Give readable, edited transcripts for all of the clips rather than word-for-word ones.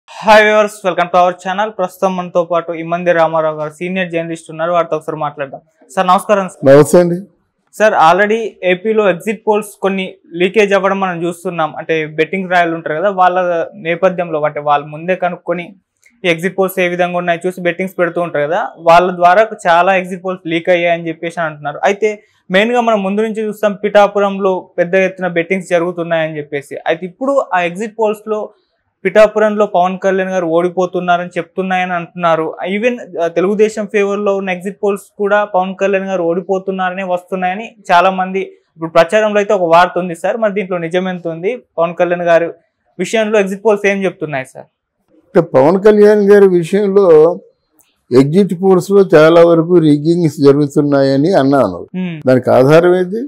Hi viewers, welcome to our channel. ప్రస్తుతం మనతో పాటు ఇమ్మంది రామారావు గారు సీనియర్ జర్నలిస్ట్ ఉన్నారు. వారితో ఒకసారి మాట్లాడదాం. సార్ నమస్కారం. నమస్తే అండి. సార్, ఆల్రెడీ ఏపీలో ఎగ్జిట్ పోల్స్ కొన్ని లీకేజ్ అవ్వడం మనం చూస్తున్నాం. అంటే బెట్టింగ్ రాయలు ఉంటారు కదా, వాళ్ళ నేపథ్యంలో అంటే వాళ్ళు ముందే కనుక్కొని ఎగ్జిట్ పోల్స్ ఏ విధంగా ఉన్నాయి చూసి బెట్టింగ్స్ పెడుతూ ఉంటారు కదా, వాళ్ళ ద్వారా చాలా ఎగ్జిట్ పోల్స్ లీక్ అయ్యాయని చెప్పేసి అంటున్నారు. అయితే మెయిన్ గా మనం ముందు నుంచి చూస్తాం పిఠాపురంలో పెద్ద ఎత్తున బెట్టింగ్స్ జరుగుతున్నాయని చెప్పేసి. అయితే ఇప్పుడు ఆ ఎగ్జిట్ పోల్స్ లో పిఠాపురంలో పవన్ కళ్యాణ్ గారు ఓడిపోతున్నారని చెప్తున్నాయని అంటున్నారు. ఈవెన్ తెలుగుదేశం ఫేవర్ లో ఉన్న ఎగ్జిట్ పోల్స్ కూడా పవన్ కళ్యాణ్ గారు ఓడిపోతున్నారని వస్తున్నాయని చాలా మంది ఇప్పుడు ప్రచారంలో అయితే ఒక వార్త ఉంది సార్. మరి దీంట్లో నిజమెంత ఉంది? పవన్ కళ్యాణ్ గారి విషయంలో ఎగ్జిట్ పోల్స్ ఏం చెప్తున్నాయి సార్? పవన్ కళ్యాణ్ గారి విషయంలో ఎగ్జిట్ పోల్స్ లో చాలా వరకు రిగ్గింగ్స్ జరుగుతున్నాయని అన్నాను. దానికి ఆధారం ఏంటి?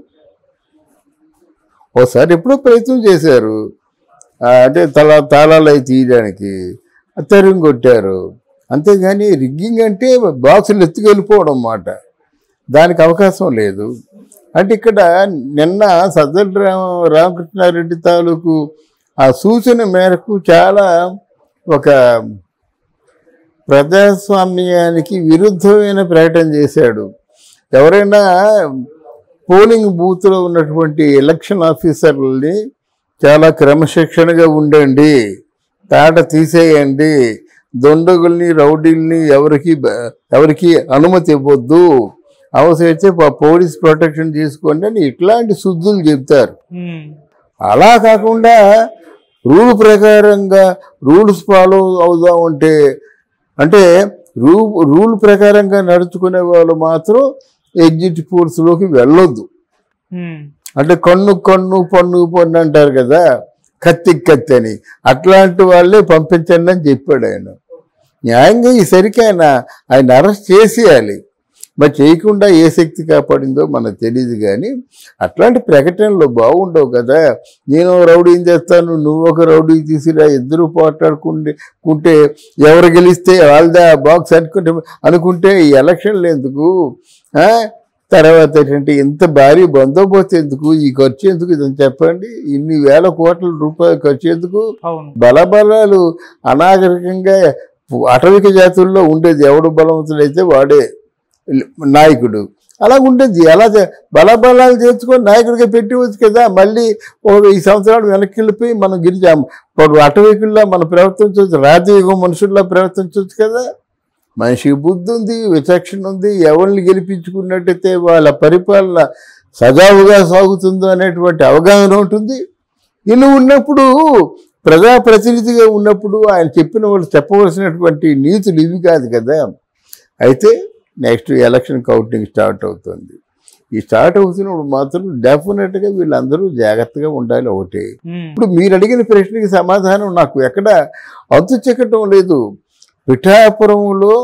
ఒకసారి ఎప్పుడో ప్రయత్నం చేశారు, అంటే తాళాలు అవి తీయడానికి తరుణ్ కొట్టారు. అంతేగాని రిగ్గింగ్ అంటే బాక్సులు ఎత్తుకెళ్ళిపోవడం అన్నమాట. దానికి అవకాశం లేదు. అంటే ఇక్కడ నిన్న సజ్జల రామకృష్ణారెడ్డి తాలూకు ఆ సూచన మేరకు చాలా ఒక ప్రజాస్వామ్యానికి విరుద్ధమైన ప్రకటన చేశాడు. ఎవరైనా పోలింగ్ బూత్లో ఉన్నటువంటి ఎలక్షన్ ఆఫీసర్లని చాలా క్రమశిక్షణగా ఉండండి, తాట తీసేయండి, దొండగుల్ని రౌడీల్ని ఎవరికి అనుమతి ఇవ్వద్దు, అవసరమైతే పోలీస్ ప్రొటెక్షన్ తీసుకోండి అని ఇట్లాంటి శుద్ధులు చెప్తారు. అలా కాకుండా రూల్ ప్రకారంగా రూల్స్ ఫాలో అవుదాం అంటే రూల్ ప్రకారంగా నడుచుకునే వాళ్ళు మాత్రం ఎగ్జిట్ పోల్స్లోకి వెళ్ళొద్దు. అంటే కన్ను పన్ను అంటారు కదా, కత్తి అని, అట్లాంటి వాళ్ళే పంపించండి అని చెప్పాడు ఆయన. న్యాయంగా ఈసరికి ఆయన అరెస్ట్ చేసేయాలి. మరి చేయకుండా ఏ శక్తి కాపాడిందో మనకు తెలియదు. కానీ అట్లాంటి ప్రకటనలు బాగుండవు కదా. నేను రౌడీని చేస్తాను, నువ్వు ఒక రౌడీ తీసిరా, ఇద్దరు పోట్లాడుకుంటే ఎవరు గెలిస్తే వాళ్ళదే బాక్స్ అనుకుంటే ఈ ఎలక్షన్లు ఎందుకు? తర్వాత ఏంటంటే ఇంత భారీ బందోబస్తు ఎందుకు? ఈ ఖర్చు ఎందుకు? ఇదని చెప్పండి. ఇన్ని వేల కోట్ల రూపాయల ఖర్చు ఎందుకు? బలబలాలు అనాగరికంగా అటవిక జాతుల్లో ఉండేది. ఎవడు బలవంతుడైతే వాడే నాయకుడు. అలాగుండేది. అలా బలబలాలు చేర్చుకొని నాయకుడిగా పెట్టవచ్చు కదా. మళ్ళీ ఒక 10 సంవత్సరాలు వెనక్కి వెళ్ళిపోయి మనం గెలిచాము. ఇప్పుడు అటవికుల్లా మనం ప్రవర్తించవచ్చు, రాజయుగం మనుషుల్లా ప్రవర్తించవచ్చు కదా. మనిషికి బుద్ధి ఉంది, విచక్షణ ఉంది. ఎవరిని గెలిపించుకున్నట్టయితే వాళ్ళ పరిపాలన సజావుగా సాగుతుందో అనేటువంటి అవగాహన ఉంటుంది. ఇల్లు ఉన్నప్పుడు, ప్రజాప్రతినిధిగా ఉన్నప్పుడు ఆయన చెప్పిన వాళ్ళు చెప్పవలసినటువంటి నీతులు ఇవి కాదు కదా. అయితే నెక్స్ట్ ఎలక్షన్ కౌంటింగ్ స్టార్ట్ అవుతుంది. ఈ స్టార్ట్ అవుతున్నప్పుడు మాత్రం డెఫినెట్గా వీళ్ళందరూ జాగ్రత్తగా ఉండాలి. ఒకటి, ఇప్పుడు మీరు అడిగిన ప్రశ్నకి సమాధానం నాకు ఎక్కడ అంతు చెక్కటం లేదు. పిఠాపురంలో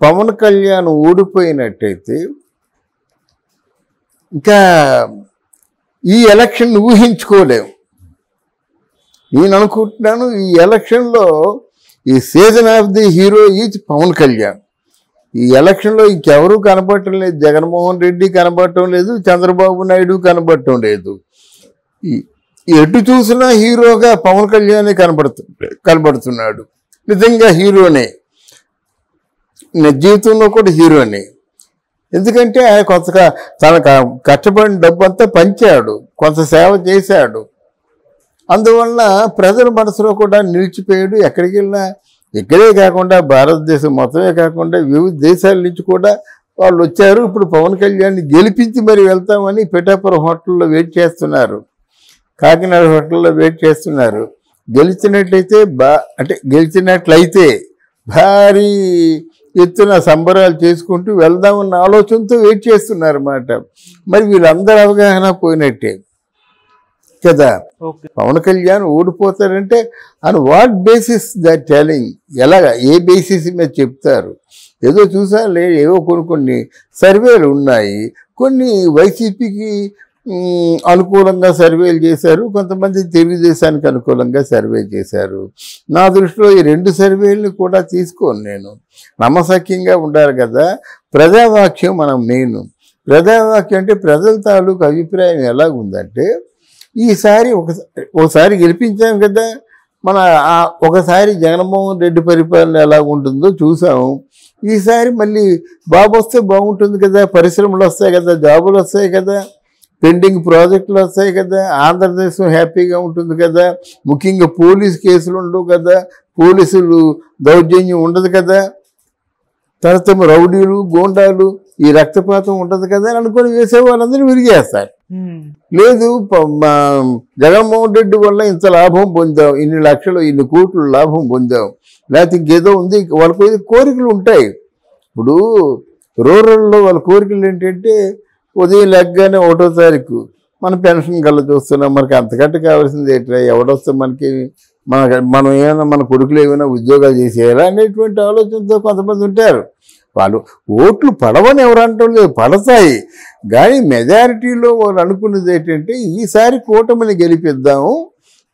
పవన్ కళ్యాణ్ ఓడిపోయినట్టయితే ఇంకా ఈ ఎలక్షన్ ఊహించుకోలేము. నేను అనుకుంటున్నాను ఈ ఎలక్షన్లో ఈ season of the hero is Pawan Kalyan. ఈ ఎలక్షన్లో ఇంకెవరూ కనబడటం లేదు. జగన్మోహన్ రెడ్డి కనబడటం లేదు, చంద్రబాబు నాయుడు కనబడటం లేదు. ఎటు చూసినా హీరోగా పవన్ కళ్యాణ్ కనబడుతున్నాడు. నిజంగా హీరోనే, జీవితంలో కూడా హీరోనే. ఎందుకంటే ఆయన తన కష్టపడిన డబ్బు అంతా పంచాడు, కొంత సేవ చేశాడు. అందువల్ల ప్రజల మనసులో కూడా నిలిచిపోయాడు. ఎక్కడికి వెళ్ళినా, ఇక్కడే కాకుండా భారతదేశం మొత్తమే కాకుండా వివిధ దేశాల నుంచి కూడా వాళ్ళు వచ్చారు. ఇప్పుడు పవన్ కళ్యాణ్ని గెలిపించి మరి వెళ్తామని పిఠాపురం హోటల్లో వెయిట్ చేస్తున్నారు, కాకినాడ హోటల్లో వెయిట్ చేస్తున్నారు. గెలిచినట్లయితే భారీ ఎత్తున సంబరాలు చేసుకుంటూ వెళ్దామన్న ఆలోచనతో వెయిట్ చేస్తున్నారు అన్నమాట. మరి వీళ్ళందరూ అవగాహన పోయినట్టే కదా. పవన్ కళ్యాణ్ ఓడిపోతారంటే on what basis that telling? ఎలాగా, ఏ బేసిస్ మీద చెప్తారు? ఏదో చూసాలే, ఏవో కొన్ని సర్వేలు ఉన్నాయి. కొన్ని వైసీపీకి అనుకూలంగా సర్వేలు చేశారు, కొంతమంది తెలుగుదేశానికి అనుకూలంగా సర్వే చేశారు. నా దృష్టిలో ఈ 2 సర్వేలను కూడా తీసుకోను నేను. నమ్మశక్యంగా ఉండాలి కదా. ప్రజావాక్యం ప్రజావాక్యం అంటే ప్రజల తాలూకు అభిప్రాయం ఎలాగుందంటే, ఈసారి ఒకసారి గెలిపించాం కదా, ఒకసారి జగన్మోహన్ రెడ్డి పరిపాలన ఎలా ఉంటుందో చూసాము. ఈసారి మళ్ళీ బాబు వస్తే బాగుంటుంది కదా, పరిశ్రమలు వస్తాయి కదా, జాబులు వస్తాయి కదా, పెండింగ్ ప్రాజెక్టులు వస్తాయి కదా, ఆంధ్రదేశం హ్యాపీగా ఉంటుంది కదా, ముఖ్యంగా పోలీస్ కేసులు ఉండవు కదా, పోలీసులు దౌర్జన్యం ఉండదు కదా, తర్వాత రౌడీలు గోండాలు ఈ రక్తపాతం ఉండదు కదా అని అనుకొని వేసే వాళ్ళందరూ విరిగేస్తారు. లేదు జగన్మోహన్ రెడ్డి వల్ల ఇంత లాభం పొందాం, ఇన్ని లక్షలు ఇన్ని కోట్లు లాభం పొందాం, లేకపోతే ఇంకేదో ఉంది, వాళ్ళకు కోరికలు ఉంటాయి. ఇప్పుడు రూరల్లో వాళ్ళ కోరికలు ఏంటంటే ఉదయం లెగ్గానే 1వ తారీఖు మన పెన్షన్ కల్లా చూస్తున్నాం, మనకి అంతకంటే కావాల్సింది ఏంటంటే ఎవడొస్తే మనకి మనం ఏమైనా మన కొడుకులు ఏమైనా ఉద్యోగాలు చేసేయాలా అనేటువంటి ఆలోచనతో కొంతమంది ఉంటారు. వాళ్ళు ఓట్లు పడవని ఎవరు అంటారు లేదు, పడతాయి. కానీ మెజారిటీలో వాళ్ళు అనుకున్నది ఏంటంటే ఈసారి కూటమిని గెలిపిద్దాము,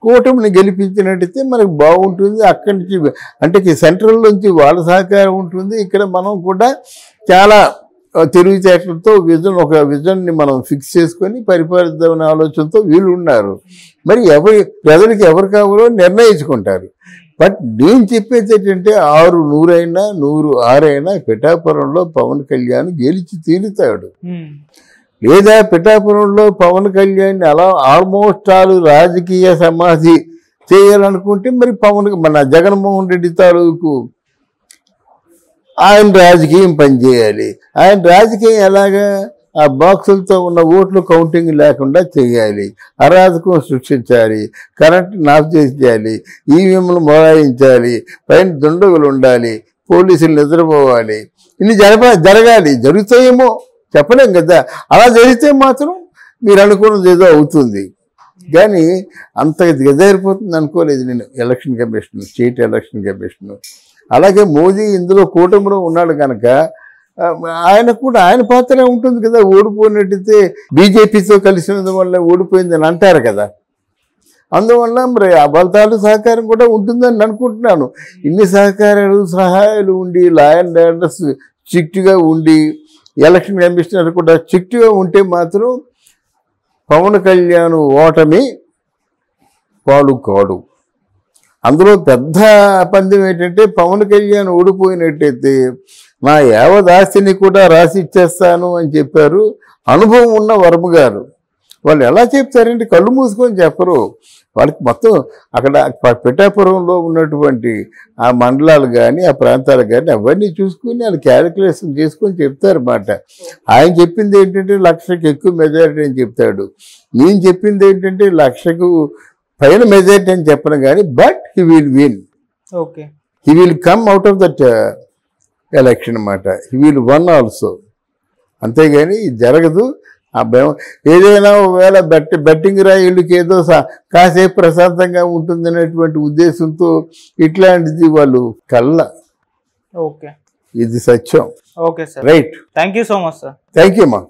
కూటమిని గెలిపించినట్టయితే మనకు బాగుంటుంది, అక్కడి నుంచి అంటే సెంట్రల్ నుంచి వాళ్ళ సహకారం ఉంటుంది, ఇక్కడ మనం కూడా చాలా తెలివితేటలతో ఒక విజన్ని మనం ఫిక్స్ చేసుకొని పరిపాలిద్దామనే ఆలోచనతో వీళ్ళు ఉన్నారు. మరి ప్రజలకు ఎవరు కావాలో నిర్ణయించుకుంటారు. బట్ నేను చెప్పేది ఏంటంటే 100 అయినా 106 అయినా పిఠాపురంలో పవన్ కళ్యాణ్ గెలిచి తీరుతాడు. లేదా పిఠాపురంలో పవన్ కళ్యాణ్ అలా ఆల్మోస్ట్ రాజకీయ సమాధి చేయాలనుకుంటే మరి మన జగన్మోహన్ రెడ్డి తాలూకు ఆయన రాజకీయం పనిచేయాలి. ఆయన రాజకీయం ఎలాగా ఆ బాక్సులతో ఉన్న ఓట్లు కౌంటింగ్ లేకుండా చేయాలి, అరాజకం సృష్టించాలి, కరెంటు నాఫ్ చేయాలి, ఈవీఎంలు మొరాయించాలి, పైన దుండగులు ఉండాలి, పోలీసులు నిద్రపోవాలి, ఇన్ని జరగాలి. జరుగుతాయేమో చెప్పలేం కదా. అలా జరిగితే మాత్రం మీరు అనుకున్నది ఏదో అవుతుంది. కానీ అంత గజారిపోతుంది అనుకోలేదు నేను. Election commission, state election commission, అలాగే మోదీ ఇందులో కూటమిలో ఉన్నాడు కనుక ఆయన పాత్ర ఉంటుంది కదా. ఓడిపోయినట్టయితే బీజేపీతో కలిసినందు వల్ల ఓడిపోయిందని అంటారు కదా, అందువల్ల మరి అబద్ధాలు సహకారం కూడా ఉంటుందని అనుకుంటున్నాను. ఇన్ని సహాయాలు ఉండి, లా అండ్ ఆర్డర్స్ స్ట్రిక్ట్గా ఉండి, ఎలక్షన్ కమిషనర్ కూడా స్ట్రిక్ట్గా ఉంటే మాత్రం పవన్ కళ్యాణ్ ఓటమి పాడు కాడు. అందులో పెద్ద పందెం ఏంటంటే పవన్ కళ్యాణ్ ఓడిపోయినట్టయితే నా యావదాస్తిని కూడా రాసి ఇచ్చేస్తాను అని చెప్పారు అనుభవం ఉన్న వర్మ గారు. వాళ్ళు ఎలా చెప్తారంటే కళ్ళు మూసుకొని చెప్పరు. వాళ్ళకి మొత్తం అక్కడ పిఠాపురంలో ఉన్నటువంటి ఆ మండలాలు కానీ ఆ ప్రాంతాలు కానీ అవన్నీ చూసుకుని వాళ్ళు క్యాలిక్యులేషన్ చేసుకొని చెప్తారన్నమాట. ఆయన చెప్పింది ఏంటంటే 1,00,000కి ఎక్కువ మెజారిటీ అని చెప్తాడు. నేను చెప్పింది ఏంటంటే 1,00,000కు పైన మెజారిటీ అని చెప్పను కానీ but he will win. Okay, he will come out of that election అన్నమాట. He will won also. అంతేగాని ఇది జరగదు. ఏదైనా ఒకవేళ బెట్టింగ్ రాయిళ్ళకి ఏదో కాసేపు ప్రశాంతంగా ఉంటుందనేటువంటి ఉద్దేశంతో ఇట్లాంటిది వాళ్ళు కళ్ళ. ఓకే, ఇది సత్యం. Okay sir, right. Thank you so much sir. Thank you అమ్మా.